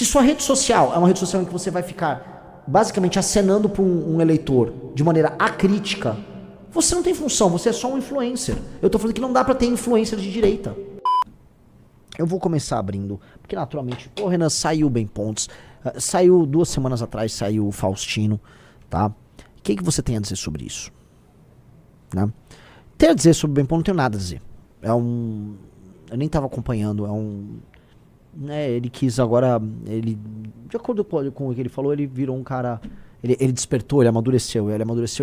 Se sua rede social é uma rede social em que você vai ficar basicamente acenando para um eleitor de maneira acrítica, você não tem função, você é só um influencer. Eu tô falando que não dá pra ter influencer de direita. Eu vou começar abrindo, porque naturalmente, pô, Renan, saiu o Bem Pontos, saiu 2 semanas atrás, saiu o Faustino, tá? O que você tem a dizer sobre isso? Né? Tem a dizer sobre o Bem Pontos, não tenho nada a dizer. Eu nem tava acompanhando, né, ele quis agora, de acordo com o que ele falou, ele virou um cara, ele despertou, ele amadureceu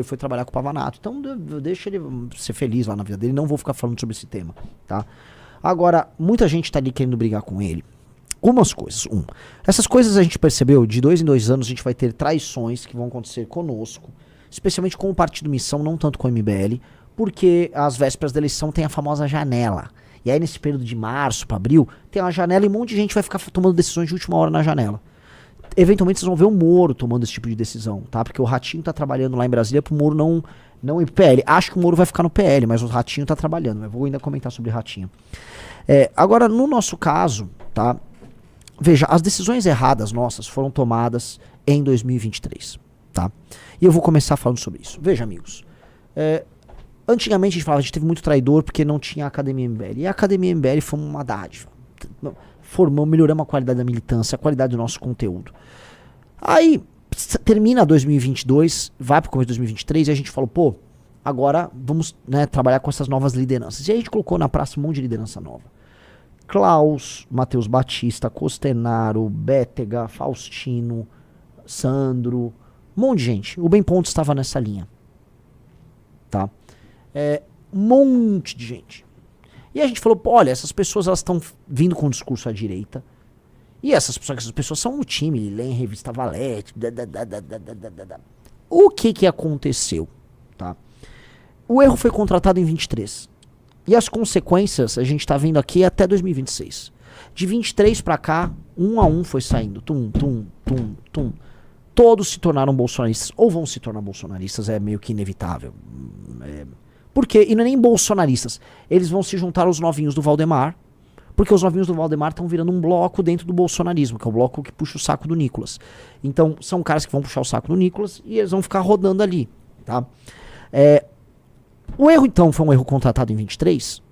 e foi trabalhar com o Pavanato. Então deixa ele ser feliz lá na vida dele, não vou ficar falando sobre esse tema, tá? Agora, muita gente tá ali querendo brigar com ele. Algumas coisas. Essas coisas a gente percebeu, de 2 em 2 anos a gente vai ter traições que vão acontecer conosco, especialmente com o Partido Missão, não tanto com o MBL, porque às vésperas da eleição tem a famosa janela. E aí nesse período de março para abril, tem uma janela e um monte de gente vai ficar tomando decisões de última hora na janela. Eventualmente vocês vão ver o Moro tomando esse tipo de decisão, tá? Porque o Ratinho tá trabalhando lá em Brasília pro Moro não ir pro PL. Acho que o Moro vai ficar no PL, mas o Ratinho tá trabalhando. Eu vou ainda comentar sobre o Ratinho. Agora, no nosso caso, tá? Veja, as decisões erradas nossas foram tomadas em 2023, tá? E eu vou começar falando sobre isso. Veja, amigos. Antigamente a gente falava, a gente teve muito traidor porque não tinha a Academia MBL. E a Academia MBL foi uma dádiva. Melhoramos a qualidade da militância, a qualidade do nosso conteúdo. Aí, termina 2022, vai pro começo de 2023 e a gente falou, pô, agora vamos, né, trabalhar com essas novas lideranças. E aí a gente colocou na praça um monte de liderança nova. Klaus, Matheus Batista, Costenaro, Bétega, Faustino, Sandro, um monte de gente. O Bem Pontos estava nessa linha. Tá? Um monte de gente. E a gente falou, pô, olha, essas pessoas elas estão vindo com um discurso à direita. E essas pessoas são no time, leem revista Valete. O que aconteceu? Tá? O erro foi contratado em 23. E as consequências a gente tá vendo aqui até 2026. De 23 pra cá, um a um foi saindo. Todos se tornaram bolsonaristas, ou vão se tornar bolsonaristas, é meio que inevitável. Por quê? E não é nem bolsonaristas. Eles vão se juntar aos novinhos do Valdemar, porque os novinhos do Valdemar estão virando um bloco dentro do bolsonarismo, que é o bloco que puxa o saco do Nicolas. Então, são caras que vão puxar o saco do Nicolas e eles vão ficar rodando ali, tá? O erro, então, foi um erro contratado em 23,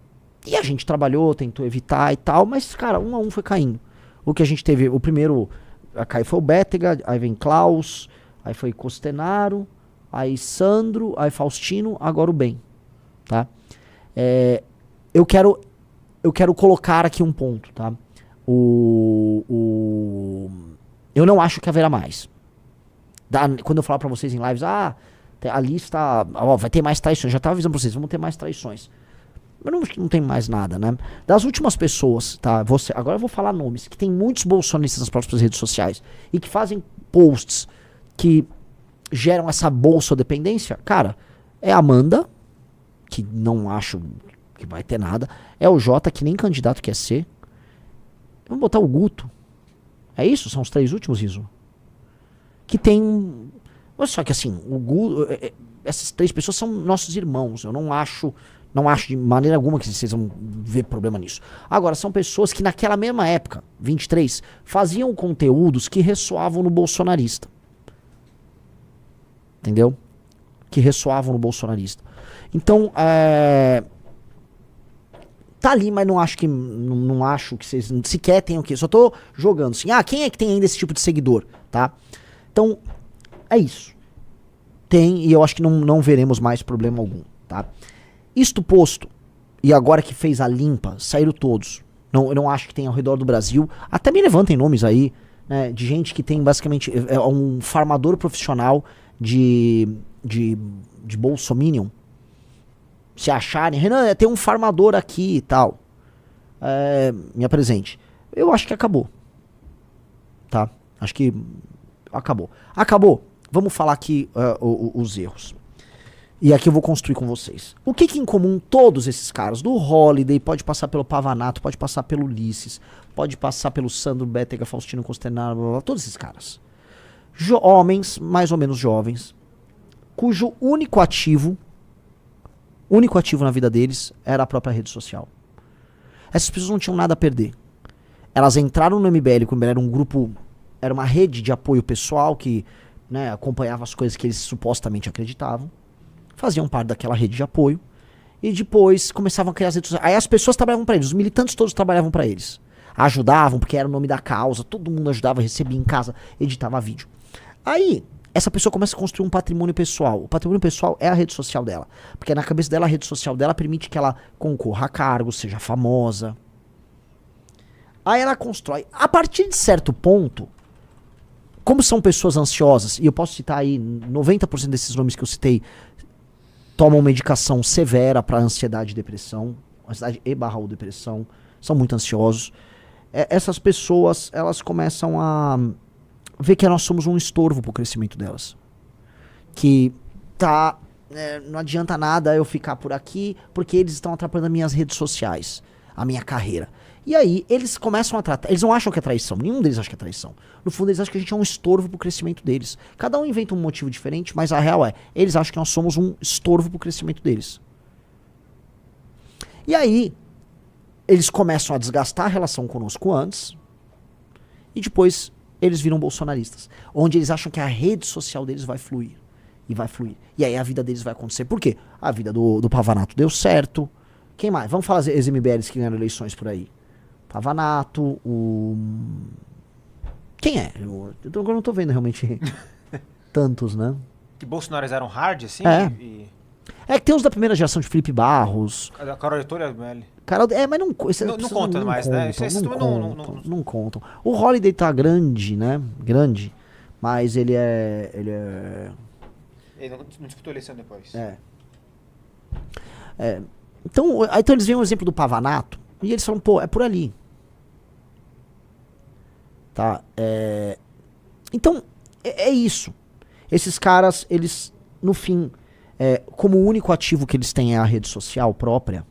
e a gente trabalhou, tentou evitar e tal, mas, cara, um a um foi caindo. O que a gente teve, o primeiro a cair foi o Bétega, aí vem Klaus, aí foi Costenaro, aí Sandro, aí Faustino, agora o Bem, tá? Eu quero colocar aqui um ponto, tá? Eu não acho que haverá mais. Quando eu falar pra vocês em lives, a lista, vai ter mais traições, já tava avisando pra vocês, vamos ter mais traições. Eu não tem mais nada, né? Das últimas pessoas, tá? Agora eu vou falar nomes, que tem muitos bolsonaristas nas próprias redes sociais e que fazem posts que geram essa bolsodependência. Cara, é a Amanda, que não acho que vai ter nada. É o Jota, que nem candidato quer ser. Vamos botar o Guto. É isso? São os 3 últimos, Riso? Que tem... Só que assim, o Guto... Essas 3 pessoas são nossos irmãos. Eu não acho de maneira alguma que vocês vão ver problema nisso. Agora, são pessoas que naquela mesma época, 23, faziam conteúdos que ressoavam no bolsonarista. Entendeu? Que ressoavam no bolsonarista. Então, tá ali, mas não acho que vocês sequer tenham que... Só tô jogando assim. Quem é que tem ainda esse tipo de seguidor? Tá? Então, é isso. Tem, e eu acho que não veremos mais problema algum, tá? Isto posto, e agora que fez a limpa, saíram todos. Eu não acho que tem ao redor do Brasil. Até me levantem nomes aí, né, de gente que tem basicamente um farmador profissional de bolsominion. Se acharem, Renan, tem um farmador aqui e tal. Me apresente. Eu acho que acabou. Tá? Acho que acabou. Acabou. Vamos falar aqui os erros. E aqui eu vou construir com vocês. O que em comum todos esses caras? Do Holiday, pode passar pelo Pavanato, pode passar pelo Ulisses, pode passar pelo Sandro, Bétega, Faustino, Costenaro, blá, blá, todos esses caras. Homens, mais ou menos jovens, cujo único ativo na vida deles era a própria rede social. Essas pessoas não tinham nada a perder. Elas entraram no MBL, como era um grupo era uma rede de apoio pessoal que, né, acompanhava as coisas que eles supostamente acreditavam, faziam parte daquela rede de apoio, e depois começavam a criar as redes sociais. Aí as pessoas trabalhavam para eles, os militantes todos trabalhavam para eles. Ajudavam, porque era o nome da causa, todo mundo ajudava, recebia em casa, editava vídeo. Aí, essa pessoa começa a construir um patrimônio pessoal. O patrimônio pessoal é a rede social dela. Porque na cabeça dela, a rede social dela permite que ela concorra a cargos, seja famosa. Aí ela constrói. A partir de certo ponto, como são pessoas ansiosas, e eu posso citar aí 90% desses nomes que eu citei, tomam medicação severa para ansiedade e depressão, ansiedade e/ou depressão, são muito ansiosos. Essas pessoas, elas começam a ver que nós somos um estorvo pro crescimento delas. Que não adianta nada eu ficar por aqui, porque eles estão atrapalhando as minhas redes sociais, a minha carreira. E aí, eles começam a tratar, eles não acham que é traição, nenhum deles acha que é traição. No fundo, eles acham que a gente é um estorvo pro crescimento deles. Cada um inventa um motivo diferente, mas a real é, eles acham que nós somos um estorvo pro crescimento deles. E aí, eles começam a desgastar a relação conosco antes, e depois eles viram bolsonaristas, onde eles acham que a rede social deles vai fluir. E vai fluir. E aí a vida deles vai acontecer. Por quê? A vida do Pavanato deu certo. Quem mais? Vamos falar as MBLs que ganharam eleições por aí. Pavanato, Quem é? Eu não tô vendo realmente tantos, né? Que Bolsonaros eram hard, assim? É que tem uns da primeira geração de Felipe Barros. A Carol Editora, MBL. Mas não conta mais, né? Não contam. O Holiday tá grande, né? Grande. Mas ele não disputou eleição depois. Então eles veem um exemplo do Pavanato e eles falam, pô, é por ali. Tá? Então, é isso. Esses caras, eles, no fim, como o único ativo que eles têm é a rede social própria,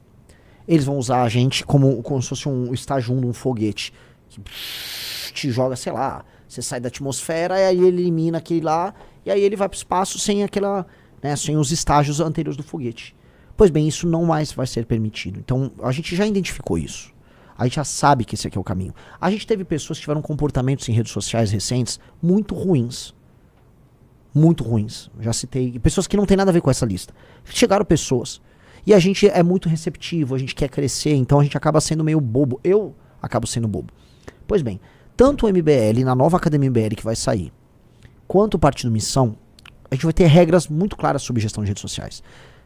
eles vão usar a gente como se fosse um estágio 1 de um foguete. Que te joga, sei lá, você sai da atmosfera e aí ele elimina aquele lá, e aí ele vai pro espaço sem aquela, né, sem os estágios anteriores do foguete. Pois bem, isso não mais vai ser permitido. Então, a gente já identificou isso. A gente já sabe que esse aqui é o caminho. A gente teve pessoas que tiveram comportamentos em redes sociais recentes muito ruins. Muito ruins. Já citei. Pessoas que não tem nada a ver com essa lista. Chegaram pessoas. E a gente é muito receptivo, a gente quer crescer, então a gente acaba sendo meio bobo. Eu acabo sendo bobo. Pois bem, tanto o MBL, na nova Academia MBL que vai sair, quanto o Partido Missão, a gente vai ter regras muito claras sobre gestão de redes sociais.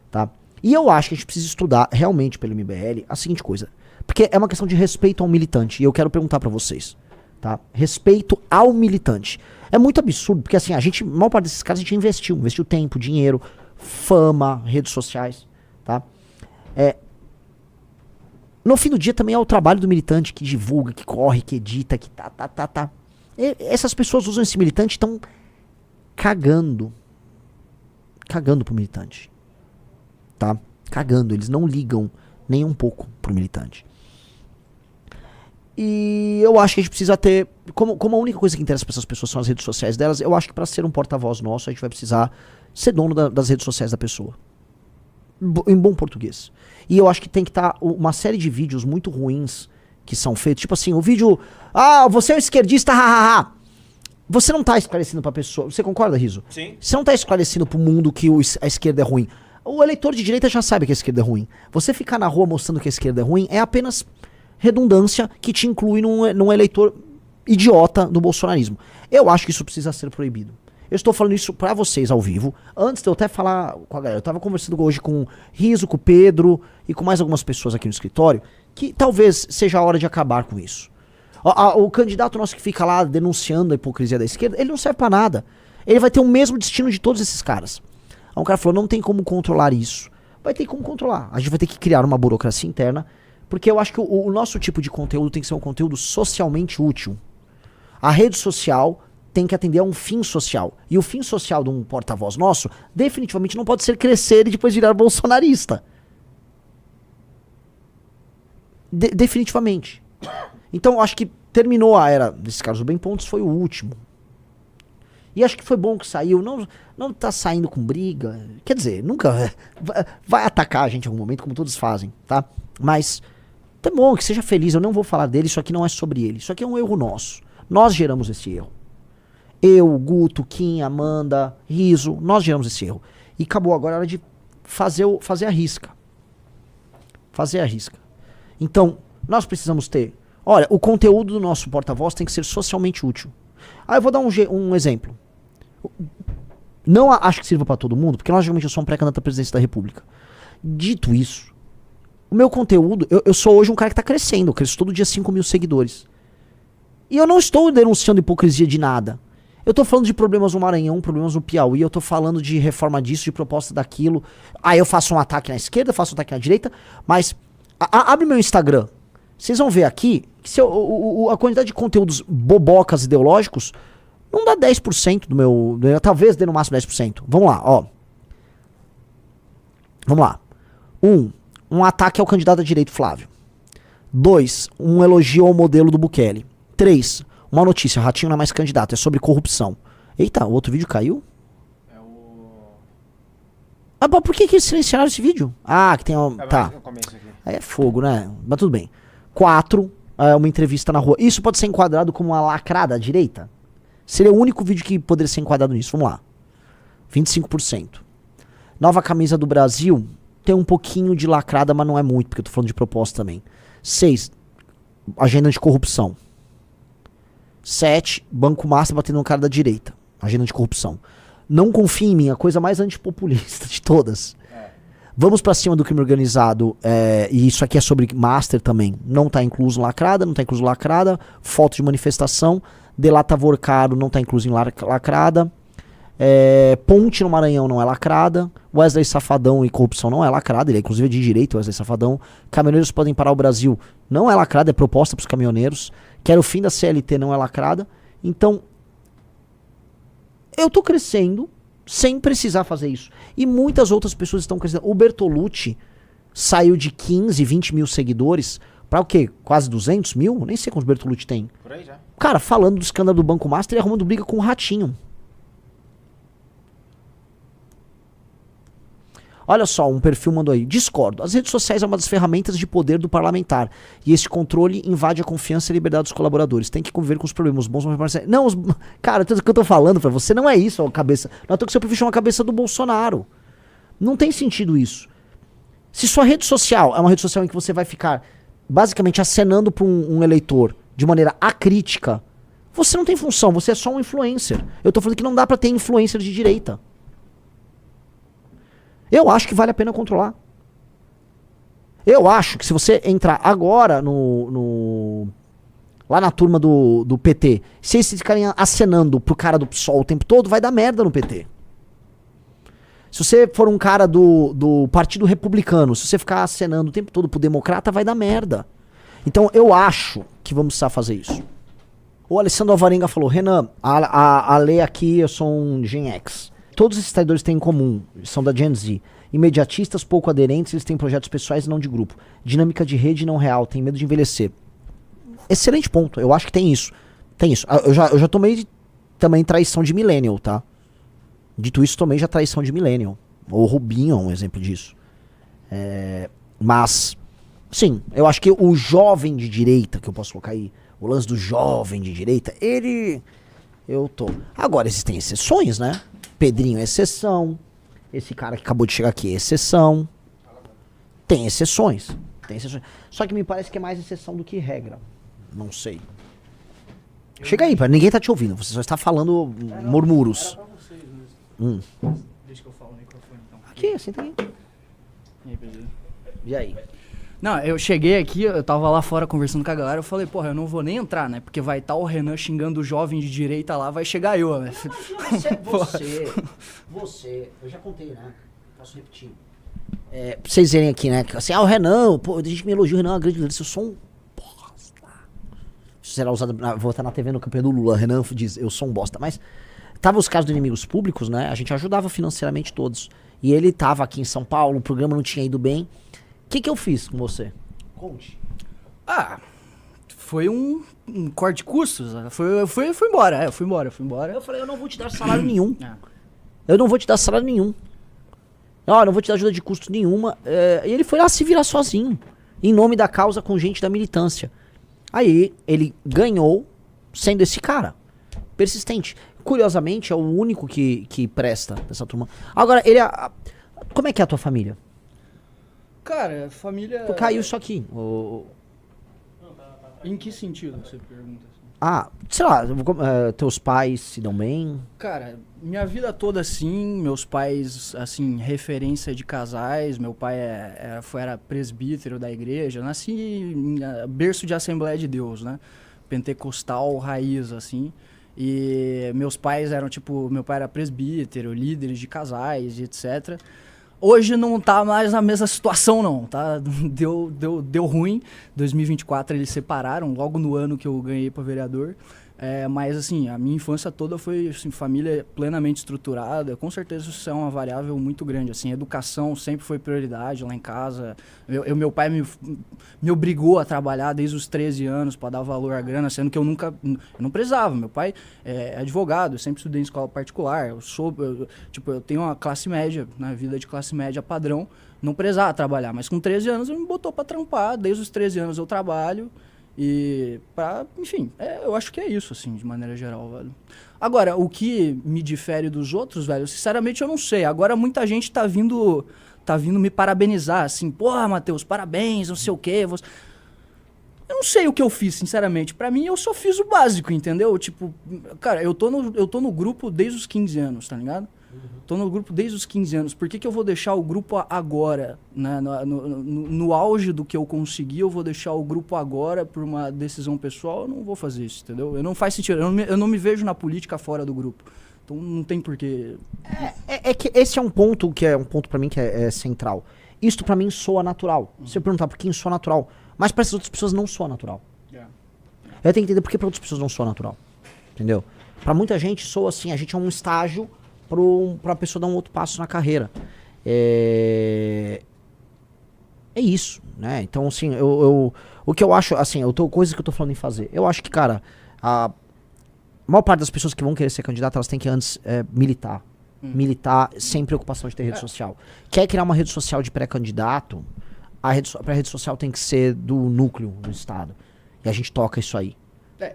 Tá? E eu acho que a gente precisa estudar realmente pelo MBL a seguinte coisa. Porque é uma questão de respeito ao militante. E eu quero perguntar pra vocês. Tá? Respeito ao militante. É muito absurdo, porque assim, a maior parte desses caras a gente investiu tempo, dinheiro, fama, redes sociais. Tá? No fim do dia também é o trabalho do militante que divulga, que corre, que edita, que tá. Essas pessoas usam esse militante e estão cagando pro militante. Tá? Cagando, eles não ligam nem um pouco pro militante. E eu acho que a gente precisa ter, como a única coisa que interessa para essas pessoas são as redes sociais delas, eu acho que para ser um porta-voz nosso, a gente vai precisar ser dono das redes sociais da pessoa. Em bom português. E eu acho que tem que estar uma série de vídeos muito ruins que são feitos, tipo assim, o vídeo, você é um esquerdista, hahaha. Você não tá esclarecendo pra pessoa, você concorda, Riso? Sim. Você não tá esclarecendo pro mundo que a esquerda é ruim. O eleitor de direita já sabe que a esquerda é ruim. Você ficar na rua mostrando que a esquerda é ruim é apenas redundância que te inclui num eleitor idiota do bolsonarismo. Eu acho que isso precisa ser proibido. Eu estou falando isso pra vocês ao vivo. Antes de eu até falar com a galera, eu tava conversando hoje com o Riso, com o Pedro e com mais algumas pessoas aqui no escritório, que talvez seja a hora de acabar com isso. O candidato nosso que fica lá denunciando a hipocrisia da esquerda, ele não serve pra nada. Ele vai ter o mesmo destino de todos esses caras. Aí um cara falou, não tem como controlar isso. Vai ter como controlar. A gente vai ter que criar uma burocracia interna, porque eu acho que o nosso tipo de conteúdo tem que ser um conteúdo socialmente útil. A rede social tem que atender a um fim social. E o fim social de um porta-voz nosso definitivamente não pode ser crescer e depois virar bolsonarista. Definitivamente. Então eu acho que terminou a era desses caras. O Bem Pontos foi o último. E acho que foi bom que saiu. Não tá saindo com briga. Quer dizer, nunca vai atacar a gente em algum momento, como todos fazem, tá? Mas tá bom, que seja feliz. Eu não vou falar dele, isso aqui não é sobre ele. Isso aqui é um erro nosso. Nós geramos esse erro. Eu, Guto, Kim, Amanda, Riso, nós geramos esse erro. E acabou, agora é hora de fazer a risca. Fazer a risca. Então, nós precisamos ter... Olha, o conteúdo do nosso porta-voz tem que ser socialmente útil. Aí eu vou dar um exemplo. Não acho que sirva pra todo mundo, porque logicamente eu sou um pré-candidato à presidência da República. Dito isso, o meu conteúdo... Eu sou hoje um cara que tá crescendo. Eu cresço todo dia 5 mil seguidores. E eu não estou denunciando hipocrisia de nada. Eu tô falando de problemas no Maranhão, problemas no Piauí, eu tô falando de reforma disso, de proposta daquilo. Aí eu faço um ataque na esquerda, faço um ataque na direita, mas abre meu Instagram. Vocês vão ver aqui que a quantidade de conteúdos bobocas ideológicos não dá 10% do meu... Talvez dê no máximo 10%. Vamos lá, ó. Vamos lá. Um ataque ao candidato a direito Flávio. 2, um elogio ao modelo do Bukele. 3, uma notícia, Ratinho não é mais candidato, é sobre corrupção. Eita, o outro vídeo caiu? É o... Ah, mas por que eles silenciaram esse vídeo? Ah, que tem... Tá. Aí é fogo, né? Mas tudo bem. 4, uma entrevista na rua. Isso pode ser enquadrado como uma lacrada à direita? Seria o único vídeo que poderia ser enquadrado nisso. Vamos lá. 25%. Nova camisa do Brasil. Tem um pouquinho de lacrada, mas não é muito, porque eu tô falando de proposta também. 6, agenda de corrupção. 7, Banco Master batendo no cara da direita. Agenda de corrupção. Não confie em mim, a coisa mais antipopulista de todas. Vamos pra cima do crime organizado. E isso aqui é sobre Master também. Não tá incluso lacrada, não tá incluso lacrada. Foto de manifestação. Delata Vorcaro não tá incluso em lacrada. Ponte no Maranhão não é lacrada. Wesley Safadão e corrupção não é lacrada. Ele é inclusive de direito, Wesley Safadão. Caminhoneiros podem parar o Brasil não é lacrada, é proposta pros caminhoneiros. Quero o fim da CLT não é lacrada. Então, eu tô crescendo sem precisar fazer isso. E muitas outras pessoas estão crescendo. O Bertolucci saiu de 15, 20 mil seguidores pra o quê? Quase 200 mil? Nem sei quantos Bertolucci tem. Por aí já. Cara, falando do escândalo do Banco Master e arrumando briga com o Ratinho. Olha só, um perfil mandou aí. Discordo. As redes sociais é uma das ferramentas de poder do parlamentar. E esse controle invade a confiança e a liberdade dos colaboradores. Tem que conviver com os problemas bons. Não, cara, o que eu tô falando pra você não é isso, a cabeça. Não é que seu perfil chama a cabeça do Bolsonaro. Não tem sentido isso. Se sua rede social é uma rede social em que você vai ficar basicamente acenando pra um eleitor de maneira acrítica, você não tem função, você é só um influencer. Eu tô falando que não dá pra ter influencer de direita. Eu acho que vale a pena controlar. Eu acho que se você entrar agora lá na turma do PT, se eles ficarem acenando pro cara do PSOL o tempo todo, vai dar merda no PT. Se você for um cara do Partido Republicano, se você ficar acenando o tempo todo pro Democrata, vai dar merda. Então eu acho que vamos precisar fazer isso. O Alessandro Alvarenga falou, Renan, a lei aqui, eu sou um Gen X. Todos esses traidores têm em comum, são da Gen Z. Imediatistas, pouco aderentes, eles têm projetos pessoais e não de grupo. Dinâmica de rede não real, tem medo de envelhecer. Excelente ponto, eu acho que tem isso. Tem isso. Eu já tomei também traição de millennial, tá? Dito isso, tomei já traição de millennial. O Rubinho é um exemplo disso. Mas, sim, eu acho que o jovem de direita, que eu posso colocar aí, o lance do jovem de direita, Agora, existem exceções, né? Pedrinho é exceção. Esse cara que acabou de chegar aqui é exceção. Tem exceções. Só que me parece que é mais exceção do que regra. Não sei. Chega aí, ninguém tá te ouvindo. Você só está falando murmuros. Era pra vocês mesmo. Deixa que eu falo no microfone então. Aqui, senta aí. E aí, beleza? E aí? Não, eu cheguei aqui, eu tava lá fora conversando com a galera, eu falei, porra, eu não vou nem entrar, né? Porque vai estar o Renan xingando o jovem de direita lá, vai chegar eu, né? Você, eu já contei, né? Posso repetir. Pra vocês verem aqui, né? Assim, o Renan, pô, a gente me elogia, o Renan é uma grande liderança, eu sou um bosta. Isso será usado, vou estar na TV no campeão do Lula, Renan diz, eu sou um bosta. Mas, tava os casos dos inimigos públicos, né? A gente ajudava financeiramente todos. E ele tava aqui em São Paulo, o programa não tinha ido bem. O que eu fiz com você? Conte. Ah, foi um corte de custos. Eu fui embora. Eu fui embora. Eu falei, eu não vou te dar salário nenhum. Eu não vou te dar salário nenhum. Eu não vou te dar ajuda de custo nenhuma. E ele foi lá se virar sozinho. Em nome da causa com gente da militância. Aí, ele ganhou sendo esse cara. persistente. Curiosamente, é o único que presta dessa turma. Agora, como é que é a tua família? Cara, família... Tu caiu isso aqui. Em que sentido você pergunta assim? Sei lá, teus pais se dão bem? Cara, minha vida toda assim, meus pais, assim, referência de casais, meu pai era presbítero da igreja, nasci em berço de Assembleia de Deus, né? Pentecostal, raiz, assim. E meus pais eram, tipo, meu pai era presbítero, líderes de casais e etc. Hoje não tá mais na mesma situação, não, tá? Deu ruim. 2024 eles separaram, logo no ano que eu ganhei pra vereador. Mas, assim, a minha infância toda foi, assim, família plenamente estruturada. Com certeza isso é uma variável muito grande, assim. Educação sempre foi prioridade lá em casa. Meu pai me obrigou a trabalhar desde os 13 anos para dar valor à grana, sendo que eu não precisava. Meu pai é advogado, eu sempre estudei em escola particular. Eu tenho uma classe média, né, vida de classe média padrão. Não precisava trabalhar, mas com 13 anos ele me botou para trampar. Desde os 13 anos eu trabalho. E enfim, eu acho que é isso, assim, de maneira geral, velho. Agora, o que me difere dos outros, velho, sinceramente eu não sei. Agora muita gente tá vindo me parabenizar, assim, porra, Matheus, parabéns, não sei o quê. Eu não sei o que eu fiz, sinceramente. Pra mim, eu só fiz o básico, entendeu? Tipo, cara, eu tô no grupo desde os 15 anos, tá ligado? Tô no grupo desde os 15 anos. Por que eu vou deixar o grupo agora, né? No auge do que eu consegui, eu vou deixar o grupo agora por uma decisão pessoal? Eu não vou fazer isso, entendeu? Não faz sentido. Eu não me vejo na política fora do grupo. Então não tem porquê. É que esse é um ponto pra mim que é central. Isto pra mim soa natural. Se eu perguntar por quem soa natural, mas pra essas outras pessoas não soa natural. Eu tenho que entender por que pra outras pessoas não soa natural. Entendeu? Pra muita gente soa assim, a gente é um estágio pra pessoa dar um outro passo na carreira. É isso, né? Então, assim, o que eu acho, assim, coisas que eu tô falando em fazer. Eu acho que, cara, a maior parte das pessoas que vão querer ser candidato, elas têm que antes militar. Militar sem preocupação de ter rede social. Quer criar uma rede social de pré-candidato, a rede social tem que ser do núcleo do Estado. E a gente toca isso aí.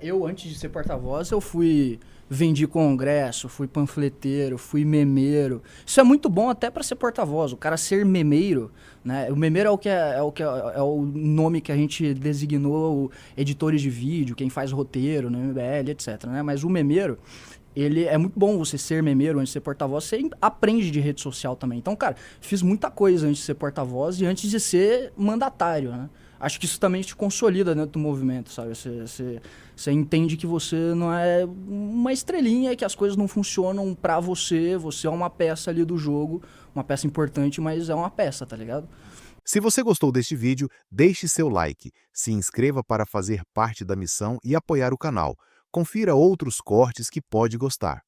Eu, antes de ser porta-voz, vendi congresso, fui panfleteiro, fui memeiro. Isso é muito bom até para ser porta-voz. O cara ser memeiro, né? O memeiro é o nome que a gente designou editores de vídeo, quem faz roteiro no MBL, etc, né? Mas o memeiro, ele é muito bom você ser memeiro antes de ser porta-voz, você aprende de rede social também. Então, cara, fiz muita coisa antes de ser porta-voz e antes de ser mandatário, né? Acho que isso também te consolida dentro do movimento, sabe? Você entende que você não é uma estrelinha, que as coisas não funcionam pra você. Você é uma peça ali do jogo, uma peça importante, mas é uma peça, tá ligado? Se você gostou deste vídeo, deixe seu like, se inscreva para fazer parte da missão e apoiar o canal. Confira outros cortes que pode gostar.